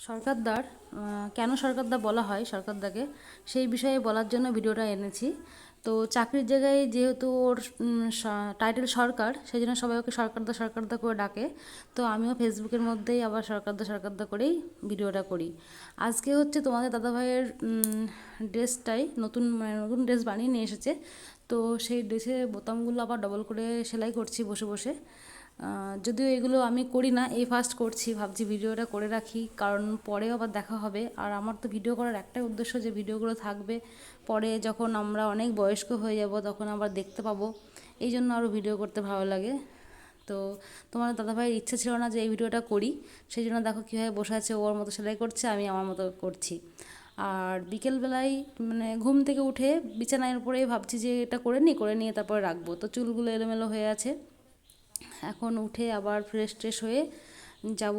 সরকারদার কেন সরকারদা বলা হয় সরকারদাকে সেই বিষয়ে বলার জন্য ভিডিওটা এনেছি। তো চাকরির জায়গায় যেহেতু ওর টাইটেল সরকার, সেই জন্য সবাই ওকে সরকারদা সরকারদা করে ডাকে। তো আমিও ফেসবুকের মধ্যেই আবার সরকারদা সরকারদা করেই ভিডিওটা করি। আজকে হচ্ছে তোমাদের দাদাভাইয়ের ড্রেসটাই নতুন, মানে নতুন ড্রেস বানিয়ে নিয়ে এসেছে। তো সেই ড্রেসের বোতামগুলো আবার ডবল করে সেলাই করছি বসে বসে। যদিও এগুলো আমি করি না, এই ফার্স্ট করছি, ভাবছি ভিডিওটা করে রাখি, কারণ পরেও আবার দেখা হবে। আর আমার তো ভিডিও করার একটাই উদ্দেশ্য, যে ভিডিওগুলো থাকবে, পরে যখন আমরা অনেক বয়স্ক হয়ে যাব তখন আবার দেখতে পাবো। এই জন্য আরও ভিডিও করতে ভালো লাগে। তো তোমার দাদাভাইয়ের ইচ্ছে ছিল না যে এই ভিডিওটা করি, সেই জন্য দেখো কীভাবে বসে আছে, ওর মতো সেলাই করছে, আমি আমার মতো করছি। আর বিকেলবেলায় মানে ঘুম থেকে উঠে বিছানার উপরেই ভাবছি যে এটা করে নিয়ে তারপরে রাখবো। তো চুলগুলো এলোমেলো হয়ে আছে, এখন উঠে আবার ফ্রেশ ট্রেশ হয়ে যাব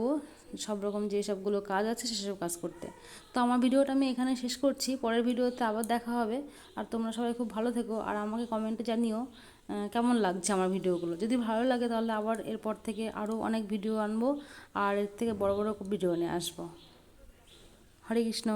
সব রকম যে সবগুলো কাজ আছে সেসব কাজ করতে। তো আমার ভিডিওটা আমি এখানে শেষ করছি, পরের ভিডিওতে আবার দেখা হবে। আর তোমরা সবাই খুব ভালো থেকো, আর আমাকে কমেন্টে জানিও কেমন লাগছে আমার ভিডিওগুলো। যদি ভালো লাগে তাহলে আবার এরপর থেকে আরও অনেক ভিডিও আনবো, আর এর থেকে বড় বড় ভিডিও নিয়ে আসবো। হরে কৃষ্ণ।